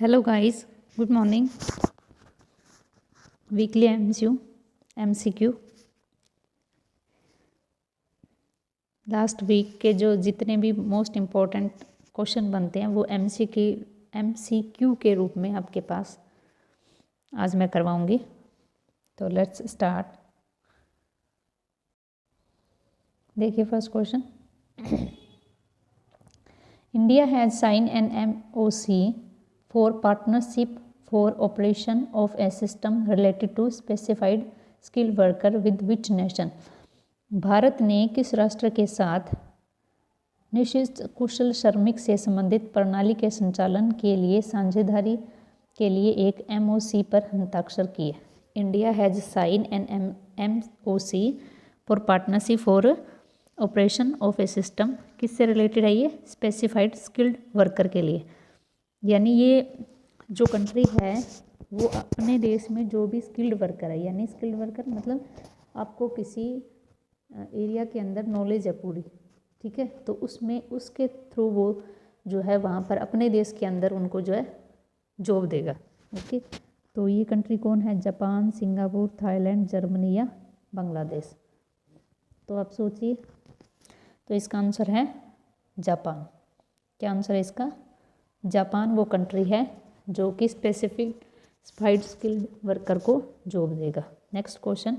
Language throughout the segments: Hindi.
Hello guys, good morning. Weekly MCQ last week के जो जितने भी मोस्ट इम्पोर्टेंट क्वेश्चन बनते हैं वो MCQ के रूप में आपके पास आज मैं करवाऊंगी। तो लेट्स स्टार्ट। देखिए first question, India has sign an MOC for partnership for operation of a system related to specified skilled worker with which nation? Bharat ने किस राष्ट्र के साथ निश्चित कुशल श्रमिक से संबंधित प्रणाली के संचालन के लिए साझेदारी के लिए एक MOC पर हस्ताक्षर किए? India has sign an MOC for partnership for operation of a system. किससे रिलेटेड है ये? स्पेसिफाइड स्किल्ड वर्कर के लिए। यानी ये जो कंट्री है वो अपने देश में जो भी स्किल्ड वर्कर है, यानी स्किल्ड वर्कर मतलब आपको किसी एरिया के अंदर नॉलेज है पूरी, ठीक है, तो उसमें उसके थ्रू वो जो है वहाँ पर अपने देश के अंदर उनको जो है जॉब देगा। ओके, तो ये कंट्री कौन है? जापान, सिंगापुर, थाईलैंड, जर्मनी या बांग्लादेश? तो आप सोचिए, तो इसका आंसर है जापान। क्या आंसर है इसका? जापान वो कंट्री है जो कि स्पेसिफाइड स्किल्ड वर्कर को जॉब देगा। Next question,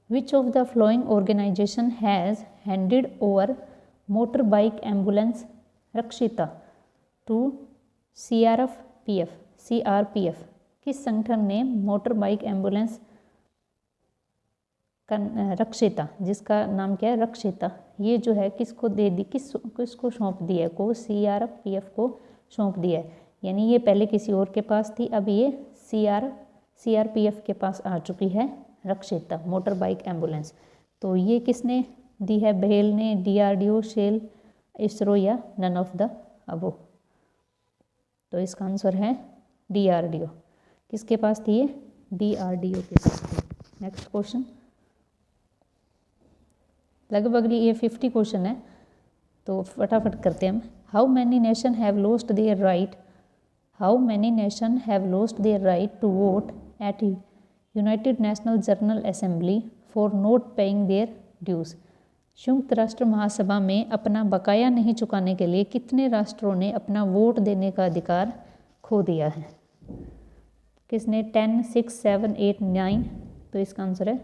which of the following organization has handed over motor bike ambulance Rakshita to CRPF? किस संगठन ने मोटर बाइक एम्बुलेंस रक्षिता, जिसका नाम क्या है रक्षिता, ये जो है किसको दे दी, किसको सौंप दिया है? को CRPF को सौंप दिया है। यानी ये पहले किसी और के पास थी, अब ये CRPF के पास आ चुकी है रक्षिता मोटर बाइक एम्बुलेंस। तो ये किसने दी है? बेल ने, DRDO, शेल, इसरो या नन ऑफ द अबो? तो इसका आंसर है DRDO। किसके पास थी ये? DRDO के पास थी। नेक्स्ट क्वेश्चन, लगभग ये 50 क्वेश्चन है तो फटाफट करते हैं हम। How many nation have lost their right to vote at United National General Assembly for not paying their dues? संयुक्त राष्ट्र महासभा में अपना बकाया नहीं चुकाने के लिए कितने राष्ट्रों ने अपना वोट देने का अधिकार खो दिया है? किसने? 10, 6, 7, 8, 9? तो इसका आंसर है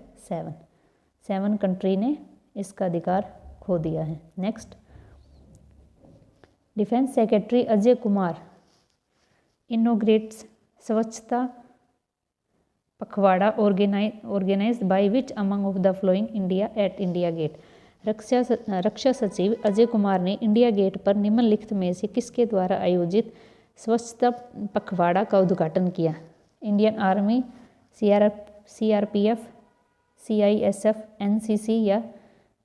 7 कंट्री ने इसका अधिकार खो दिया है। Next, defence secretary Ajay Kumar inaugurates Swachhata Pakhwada organised by which among of the following India at India Gate? रक्षा सचिव अजय कुमार ने इंडिया गेट पर निम्नलिखित में से किसके द्वारा आयोजित स्वच्छता पखवाड़ा का उद्घाटन किया? Indian army, CRPF, CISF, NCC या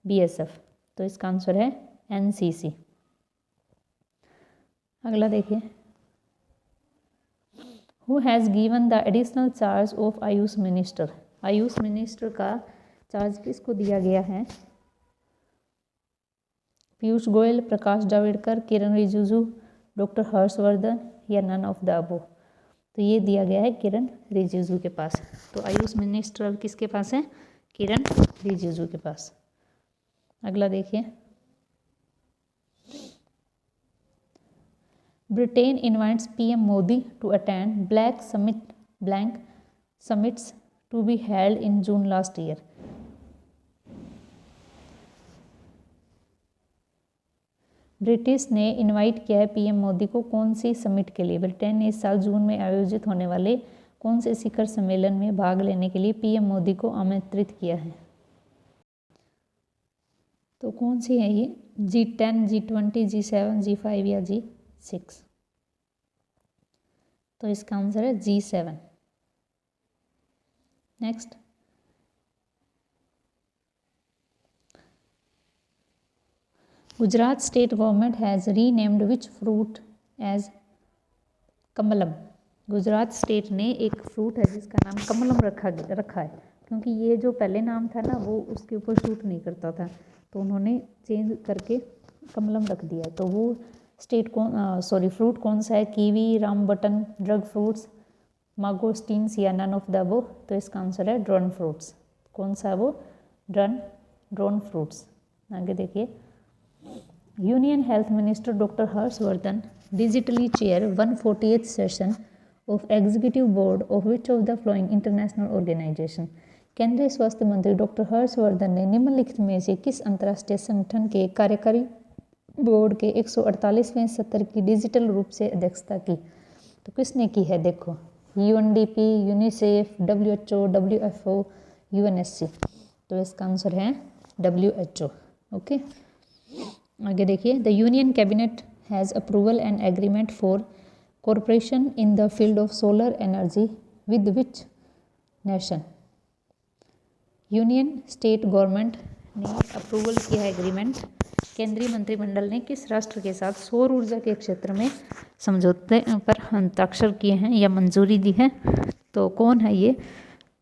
BSF? तो इसका आंसर है NCC। अगला देखिए, who has given the additional charge of Ayush minister? Ayush minister का चार्ज किसको दिया गया है? पीयूष गोयल, प्रकाश जावड़ेकर, किरण रिजिजू, डॉक्टर हर्षवर्धन या नन ऑफ द अबो? तो ये दिया गया है किरण रिजिजू के पास। तो आयुष मिनिस्टर किसके पास है? किरण रिजिजू के पास। अगला देखिए, Britain invites PM Modi to attend black summits to be held in June last year. British ने इनवाइट किया है PM मोदी को कौन सी समिट के लिए? ब्रिटेन ने इस साल जून में आयोजित होने वाले कौन से शिखर सम्मेलन में भाग लेने के लिए PM मोदी को आमंत्रित किया है? तो कौन सी है ये? G10, G20, G7, G5 या G6? तो इसका आंसर है G7। Next, Gujarat state government has renamed which fruit as Kamalam? Gujarat state ने एक फ्रूट है जिसका नाम कमलम रखा है, क्योंकि ये जो पहले नाम था ना वो उसके ऊपर सूट नहीं करता था, तो उन्होंने चेंज करके कमलम रख दिया। तो वो स्टेट फ्रूट कौन सा है? कीवी, रामबटन, ड्रग फ्रूट्स, मागोस्टीन्स या नन ऑफ द अबव? तो इसका आंसर है ड्रॉन फ्रूट्स। कौन सा है वो? Dragon fruits. आगे देखिए, union health minister doctor Harshvardhan digitally chair 148th session of executive board of which of the following international organization? केंद्रीय स्वास्थ्य मंत्री डॉक्टर हर्षवर्धन ने निम्नलिखित में से किस अंतर्राष्ट्रीय संगठन के कार्यकारी बोर्ड के 148वें सत्र की डिजिटल रूप से अध्यक्षता की? तो किसने की है? देखो, UNDP, UNICEF, WHO, WFO, UNSC। तो इसका आंसर है WHO। ओके, आगे देखिए, the union cabinet has approval and agreement for corporation in the field of solar energy with which nation? Union state government ने अप्रूवल किया है एग्रीमेंट, केंद्रीय मंत्रिमंडल ने किस राष्ट्र के साथ सौर ऊर्जा के क्षेत्र में समझौते पर हस्ताक्षर किए हैं या मंजूरी दी है? तो कौन है ये?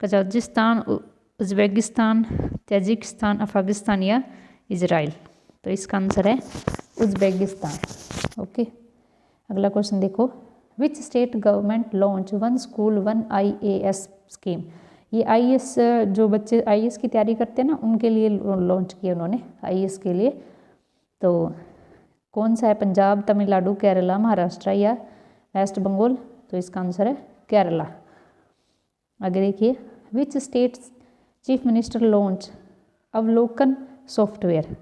कजाकिस्तान, उज्बेकिस्तान, ताजिकिस्तान, अफगानिस्तान या इजराइल? तो इसका आंसर है उज्बेकिस्तान। ओके, अगला क्वेश्चन देखो, विच state government launch one school one IAS scheme? ये IAS, जो बच्चे IAS की तैयारी करते हैं ना, उनके लिए लॉन्च किया उन्होंने, IAS के लिए। तो कौन सा है? पंजाब, तमिलनाडु, केरला, महाराष्ट्र या वेस्ट बंगाल? तो इसका आंसर है केरला। आगे देखिए, which state chief minister launch अवलोकन सॉफ्टवेयर?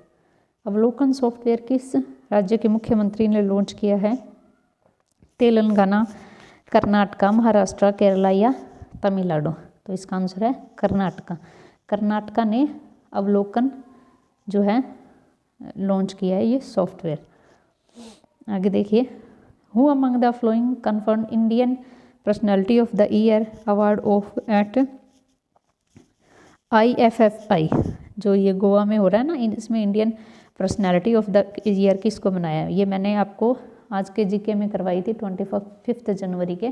अवलोकन सॉफ्टवेयर किस राज्य के मुख्यमंत्री ने लॉन्च किया है? तेलंगाना, कर्नाटका, महाराष्ट्र, केरला या तमिलनाडु? तो इसका आंसर है कर्नाटका। कर्नाटका ने अवलोकन जो है लॉन्च किया है ये सॉफ्टवेयर। आगे देखिए, who among the following conferred Indian personality of the year award of at IFFI? जो ये गोवा में हो रहा है ना, इसमें Indian personality of the year किसको बनाया है? ये मैंने आपको आज के GK में करवाई थी 25 जनवरी के।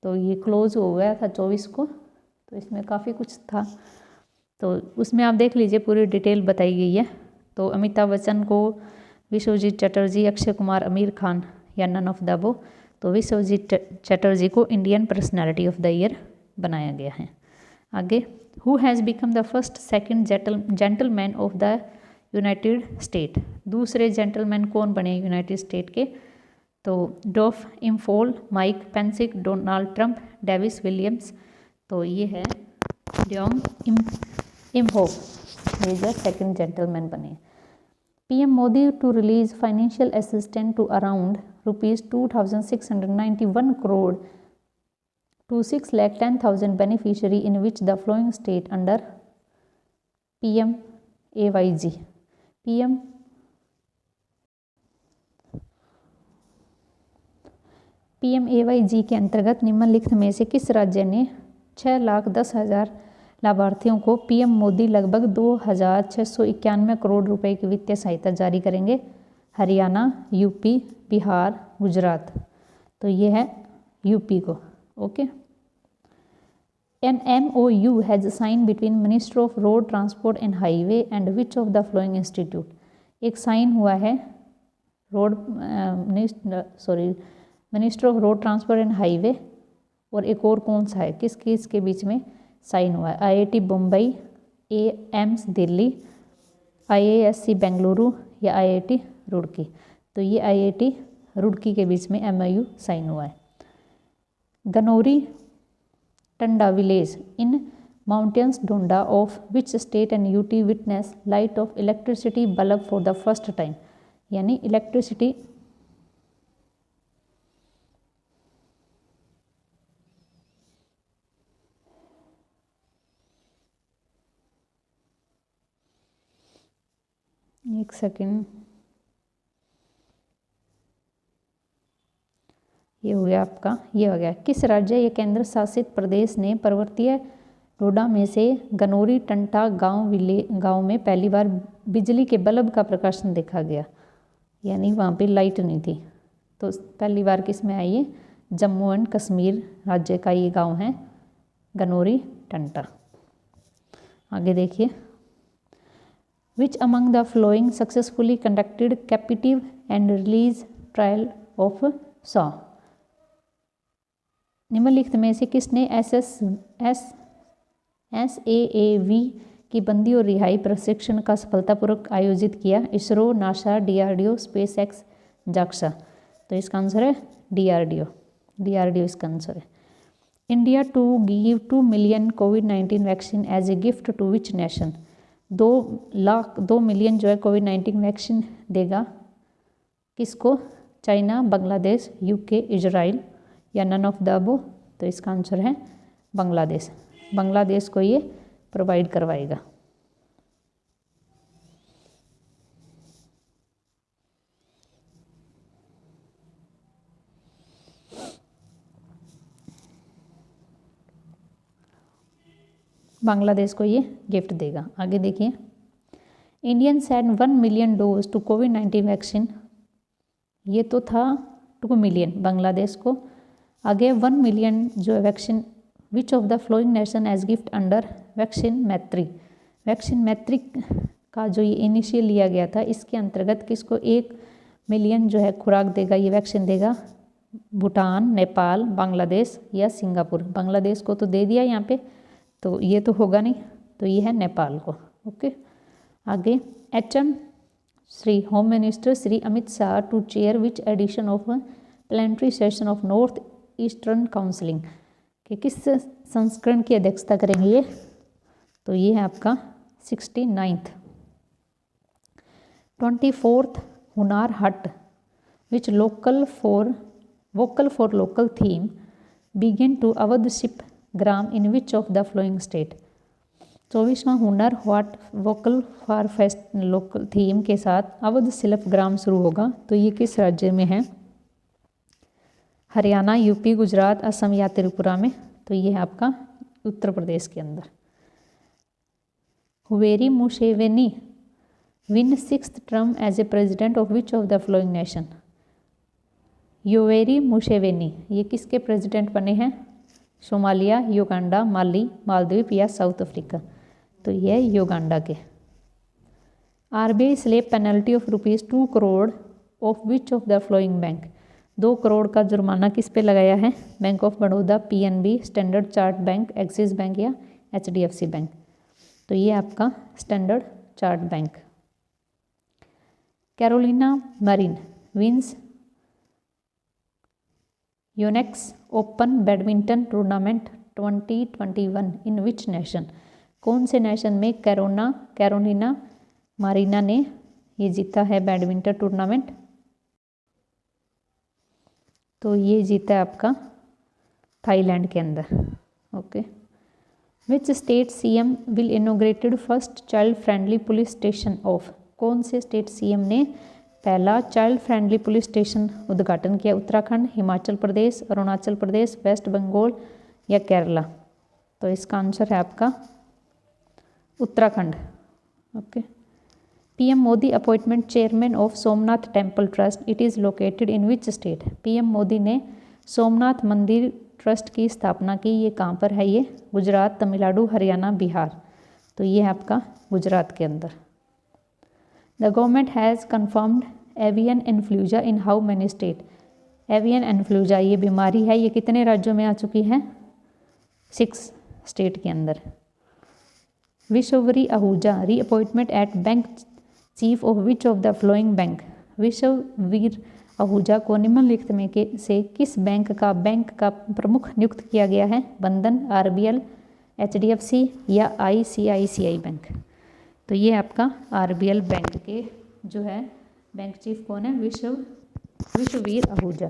तो ये क्लोज हो गया था 24 को, तो इसमें काफ़ी कुछ था, तो उसमें आप देख लीजिए, पूरी डिटेल बताई गई है। तो अमिताभ बच्चन को, विश्वजीत चटर्जी, अक्षय कुमार, आमिर खान या नन ऑफ द अबव? तो विश्वजीत चटर्जी को Indian personality of the year बनाया गया है। आगे, who has become the first second gentleman of the United State? दूसरे जेंटलमैन कौन बने यूनाइटेड स्टेट के? तो Doug Emhoff, Mike Pence, Donald Trump, Davis Williams? तो ये है डोंग इम्होफ, ये जो सेकंड जेंटलमैन बने। PM Modi to release financial assistant to around ₹2,691 crore to 6,10,000 beneficiary in which the following state under PMAYG? PMAYG के अंतर्गत निम्नलिखित में से किस राज्य ने 6,10,000 लाभार्थियों को PM मोदी लगभग 2,691 करोड़ रुपए की वित्तीय सहायता जारी करेंगे? हरियाणा, UP, बिहार, गुजरात? तो ये है UP को। Okay, An MOU has signed between Minister of Road Transport and Highway and which of the following institute? एक साइन हुआ है minister of road transport and highway, और एक और कौन सा है? किसके बीच में साइन हुआ है? IIT Bombay, AIIMS Delhi, IISc Bengaluru या IIT रुड़की? तो ये IIT रुड़की के बीच में MOU साइन हुआ है। Ganauri Tanda village in mountains Donda of which state and UT witness light of electricity bulb for the first time? यानी इलेक्ट्रिसिटी एक सेकेंड, ये हो गया आपका, ये हो गया। किस राज्य या केंद्र शासित प्रदेश ने पर्वतीय डोडा में से गनौरी टंटा गांव में पहली बार बिजली के बल्ब का प्रकाशन देखा गया? यानी वहाँ पे लाइट नहीं थी, तो पहली बार किस में आई है? जम्मू एंड कश्मीर राज्य का ये गांव है गनौरी टंटा। आगे देखिए, which among the flowing successfully conducted captive and release trial of saw. निम्नलिखित में से किसने SAAV की बंदी और रिहाई प्रशिक्षण का सफलतापूर्वक आयोजित किया? ISRO, NASA, DRDO, SpaceX, JAXA। तो इसका आंसर है DRDO इसका आंसर है। इंडिया टू गिव 2 मिलियन कोविड-19 vaccine as a gift to which nation? 2 million जो है कोविड-19 वैक्सीन देगा किसको? चाइना, बांग्लादेश, UK, इजराइल या नन ऑफ द अबव? तो इसका आंसर है बांग्लादेश को ये प्रोवाइड करवाएगा। बांग्लादेश को ये गिफ्ट देगा। आगे देखिए, Indian send 1 million doze to कोविड-19 वैक्सीन। ये तो था 2 मिलियन बांग्लादेश को। आगे 1 मिलियन जो है vaccine which of the following nation as gift under vaccine Maitri का जो ये इनिशियल लिया गया था, इसके अंतर्गत किसको 1 मिलियन जो है खुराक देगा, ये वैक्सीन देगा? भूटान, नेपाल, बांग्लादेश या सिंगापुर? बांग्लादेश को तो दे दिया यहाँ पे, तो ये तो होगा नहीं, तो ये है नेपाल को। ओके, आगे HM Shri home minister Shri Amit Shah to chair which edition of planetary session of north eastern council, कि किस संस्करण की अध्यक्षता करेंगे ये? तो ये है आपका 69th। 24th Hunar Haat which vocal for local theme begin to Awadh Shilpgram in which of the following state? 24वां Hunar Haat vocal for fest local theme के साथ अवध शिल्प ग्राम शुरू होगा, तो ये किस राज्य में है? हरियाणा, यूपी, गुजरात, असम या त्रिपुरा में? तो ये है आपका उत्तर प्रदेश के अंदर। Yoweri Museveni win 6th term as a president of which of the following nation? Yoweri Museveni ये किसके प्रेसिडेंट बने हैं? सोमालिया, युगांडा, माली, मालदीव या साउथ अफ्रीका? तो ये है युगांडा के। RBI slap penalty of ₹2 crore of which of the following bank? 2 crore का जुर्माना किस पे लगाया है? Bank of Baroda, PNB, standard chart bank, axis bank या HDFC बैंक? तो ये आपका standard chart bank. Carolina Marin wins Yonex open badminton tournament 2021 in which nation? कौन से नेशन में कैरोलिना मारीना ने ये जीता है बैडमिंटन टूर्नामेंट? तो ये जीता है आपका थाईलैंड के अंदर। Okay, which state CM will inaugurated first child friendly police station of? कौन से स्टेट CM ने पहला चाइल्ड फ्रेंडली पुलिस स्टेशन उद्घाटन किया? उत्तराखंड, हिमाचल प्रदेश, अरुणाचल प्रदेश, वेस्ट बंगाल या केरला? तो इसका आंसर है आपका Uttarakhand. Okay, PM Modi appointment chairman of Somnath temple trust, it is located in which state? PM Modi ने सोमनाथ मंदिर ट्रस्ट की स्थापना की, ये कहाँ पर है? ये गुजरात, तमिलनाडु, हरियाणा, बिहार? तो ये है आपका गुजरात के अंदर। The government has confirmed avian influenza in how many state? Avian influenza ये बीमारी है, ये कितने राज्यों में आ चुकी है? 6 स्टेट के अंदर। Vishwavir Ahuja reappointment at bank chief of which of the following bank? Vishwavir Ahuja को निम्नलिखित में से किस बैंक का प्रमुख नियुक्त किया गया है? बंधन, RBL, HDFC या ICICI बैंक? तो ये आपका RBL बैंक के जो है बैंक चीफ कौन है? Vishwavir Ahuja.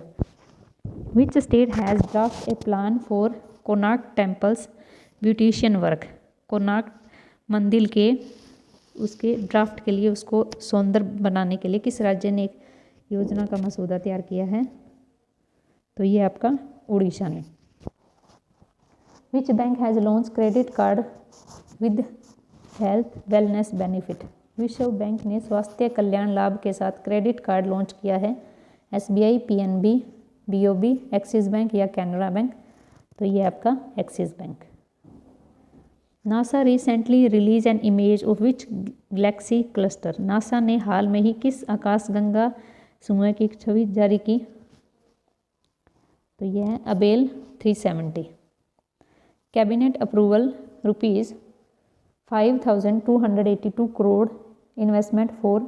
Which state has draft A plan for Konark temples beautician work? Konark मंदिर के उसके ड्राफ्ट के लिए, उसको सौंदर्य बनाने के लिए किस राज्य ने एक योजना का मसौदा तैयार किया है? तो ये आपका उड़ीसा ने। विच bank has launch credit card with health wellness benefit? विश्व बैंक ने स्वास्थ्य कल्याण लाभ के साथ क्रेडिट कार्ड लॉन्च किया है। SBI, PNB, BOB, axis bank या कैनरा बैंक? तो ये आपका axis bank. NASA recently release an image of which Galaxy cluster? NASA ने हाल में ही किस आकाशगंगा समूह की एक छवि जारी की, तो यह है अबेल 370। Cabinet approval ₹5,282 crore investment for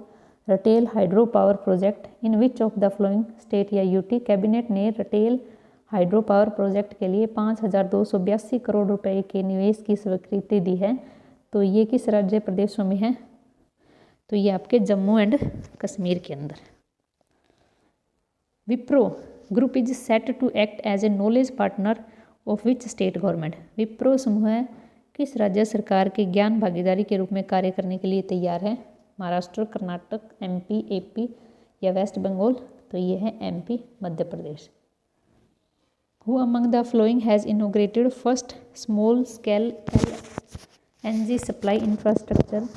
Ratle hydro power project in which of the following state या यूटी। कैबिनेट ने रटेल हाइड्रो पावर प्रोजेक्ट के लिए 5,282 करोड़ रुपए के निवेश की स्वीकृति दी है। तो ये किस राज्य प्रदेशों में है? तो ये आपके जम्मू एंड कश्मीर के अंदर। Wipro group is set to act as a knowledge partner of which state government. Wipro समूह किस राज्य सरकार के ज्ञान भागीदारी के रूप में कार्य करने के लिए तैयार है? महाराष्ट्र, कर्नाटक, एमपी, एपी या वेस्ट बंगाल। तो ये है MP, Madhya Pradesh. Who among the following has inaugurated first small scale LNG supply infrastructure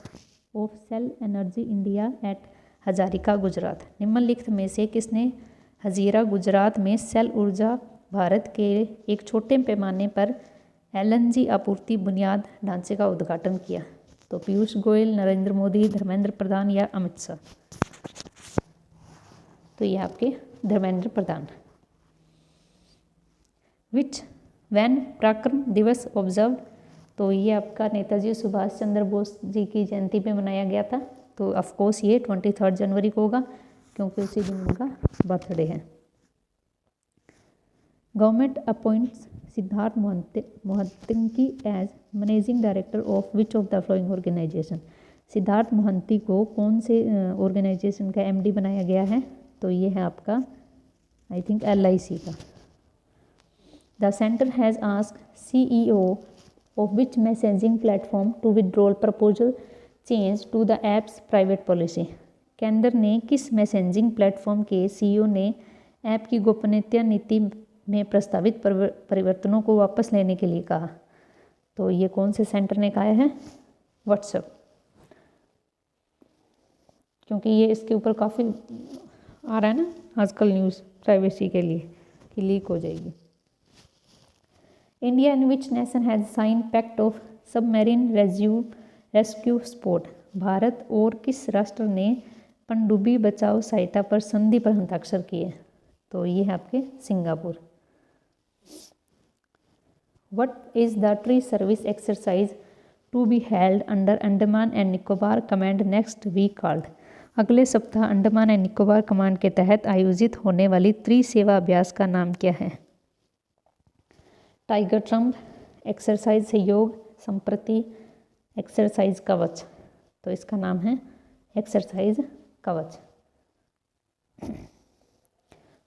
of Shell energy India at Hazira, Gujarat. निम्नलिखित में से किसने हजीरा, गुजरात में सेल ऊर्जा भारत के एक छोटे पैमाने पर एलएनजी आपूर्ति बुनियाद ढांचे का उद्घाटन किया? तो पीयूष गोयल, नरेंद्र मोदी, धर्मेंद्र प्रधान या अमित शाह। तो ये आपके धर्मेंद्र प्रधान। विच वैन पराक्रम दिवस ऑब्जर्व। तो ये आपका नेताजी सुभाष चंद्र बोस जी की जयंती पे मनाया गया था। तो ऑफकोर्स ये 23 जनवरी को होगा क्योंकि उसी दिन उनका बर्थडे है। Government appoints Siddharth Mohanty as managing director of which of the following organization. Siddharth Mohanty को कौन से ऑर्गेनाइजेशन का एमडी बनाया गया है? तो ये है आपका आई थिंक LIC का। The centre has asked CEO of which messaging platform to withdrawal proposal change to the apps private policy. केंद्र ने किस मैसेजिंग प्लेटफॉर्म के CEO ने ऐप की गोपनीयता नीति में प्रस्तावित परिवर्तनों को वापस लेने के लिए कहा? तो ये कौन से सेंटर ने कहा है? व्हाट्सएप, क्योंकि ये इसके ऊपर काफ़ी आ रहा है ना आजकल न्यूज़ प्राइवेसी के लिए कि लीक हो जाएगी। India and which nation has sign pact of submarine rescue support. Bharat और किस राष्ट्र ने पनडुब्बी बचाव सहायता पर संधि पर हस्ताक्षर किए? तो ये है आपके Singapore. What is the tree service exercise to be held under Andaman and Nicobar command next week called. अगले सप्ताह अंडमान एंड निकोबार कमांड के तहत आयोजित होने वाली त्रिसेवा अभ्यास का नाम क्या है? टाइगर ट्रम्प, एक्सरसाइज सहयोग, संप्रति, एक्सरसाइज कवच। तो इसका नाम है एक्सरसाइज कवच।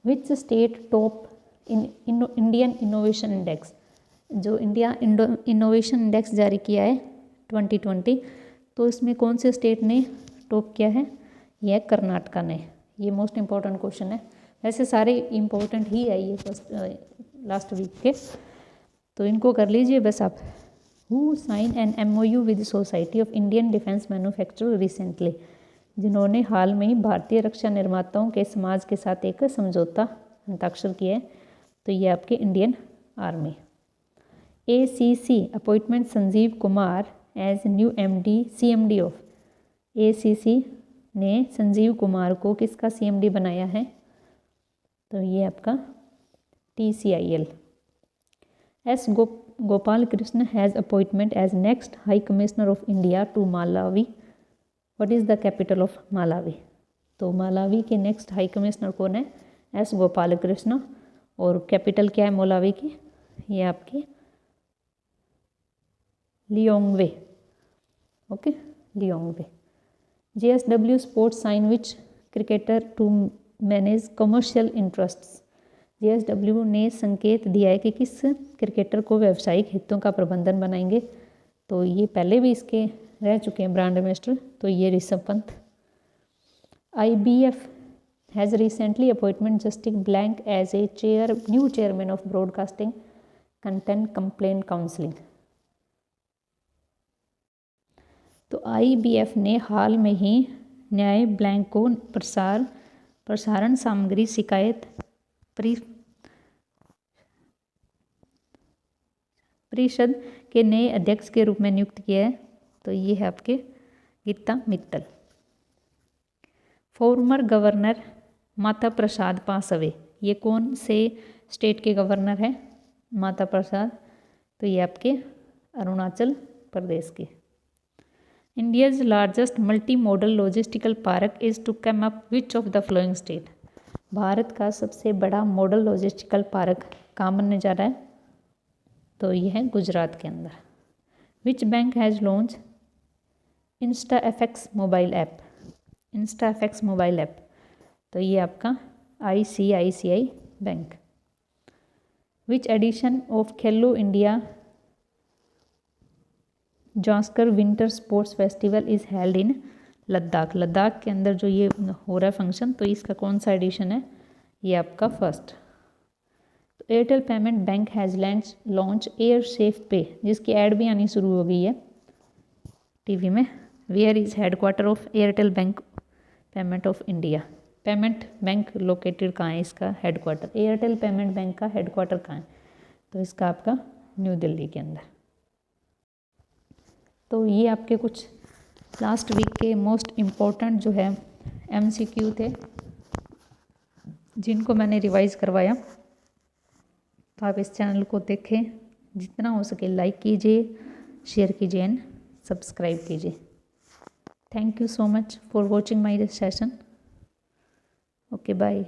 Which state top in Indian innovation index. जो इंडिया इनोवेशन इंडेक्स जारी किया है 2020, तो इसमें कौन से स्टेट ने टॉप किया है? यह कर्नाटका ने। ये मोस्ट इम्पॉर्टेंट क्वेश्चन है, वैसे सारे इम्पोर्टेंट ही है ये फर्स्ट लास्ट वीक के, तो इनको कर लीजिए बस आप। Who sign an MOU with society of Indian defence manufacturer recently. जिन्होंने हाल में ही भारतीय रक्षा निर्माताओं के समाज के साथ एक समझौता हस्ताक्षर किया है? तो ये आपके Indian army. ACC appointment Sanjeev Kumar as new CMD ऑफ। ACC ने संजीव कुमार को किसका CMD बनाया है? तो ये आपका TCIL। S Gopal Krishna has appointment as next high commissioner of India to Malawi. What is the capital of Malawi? तो मालावी के नेक्स्ट हाई कमिश्नर कौन है? S गोपाल कृष्ण। और कैपिटल क्या है मालावी की? ये आपकी Lilongwe. Okay, Lilongwe. JSW sports sign which cricketer to manage commercial interests. JSW ने संकेत दिया है कि किस क्रिकेटर को व्यावसायिक हितों का प्रबंधन बनाएंगे? तो ये पहले भी इसके रह चुके हैं ब्रांड एम्बेसडर, तो ये Rishabh Pant. IBF has recently appointment justice blank as a new chairman of broadcasting content complaint counselling. तो IBF ने हाल में ही न्याय ब्लैंक को प्रसारण सामग्री शिकायत परिषद के नए अध्यक्ष के रूप में नियुक्त किया है? तो ये है आपके गीता मित्तल। फॉर्मर गवर्नर माता प्रसाद पासवे, ये कौन से स्टेट के गवर्नर हैं? माता प्रसाद, तो ये आपके अरुणाचल प्रदेश के। India's largest multi model logistical park is to come up which of the following state? Bharat का सबसे बड़ा मॉडल लॉजिस्टिकल पार्क कहाँ बनने जा रहा है? तो ये है गुजरात के अंदर। Which bank has launch InstaFX mobile app? InstaFX mobile app, तो ये आपका ICICI bank. Which edition of Khelo India Zanskar winter sports festival is held in Ladakh? Ladakh के अंदर जो ये हो रहा है फंक्शन, तो इसका कौन सा एडिशन है? ये आपका फर्स्ट। तो Airtel payment bank has launch air safe पे, जिसकी ऐड भी आनी शुरू हो गई है टीवी में। Where is headquarter of Airtel bank payment of India? Payment bank located कहाँ है इसका हेडक्वार्टर? एयरटेल पेमेंट बैंक का हेडक्वार्टर कहाँ है? तो इसका आपका न्यू दिल्ली के अंदर। तो ये आपके कुछ लास्ट वीक के मोस्ट इम्पॉर्टेंट जो है MCQ थे, जिनको मैंने रिवाइज़ करवाया। तो आप इस चैनल को देखें, जितना हो सके लाइक कीजिए, शेयर कीजिए एंड सब्सक्राइब कीजिए। Thank you so much for watching my this session. Okay, bye.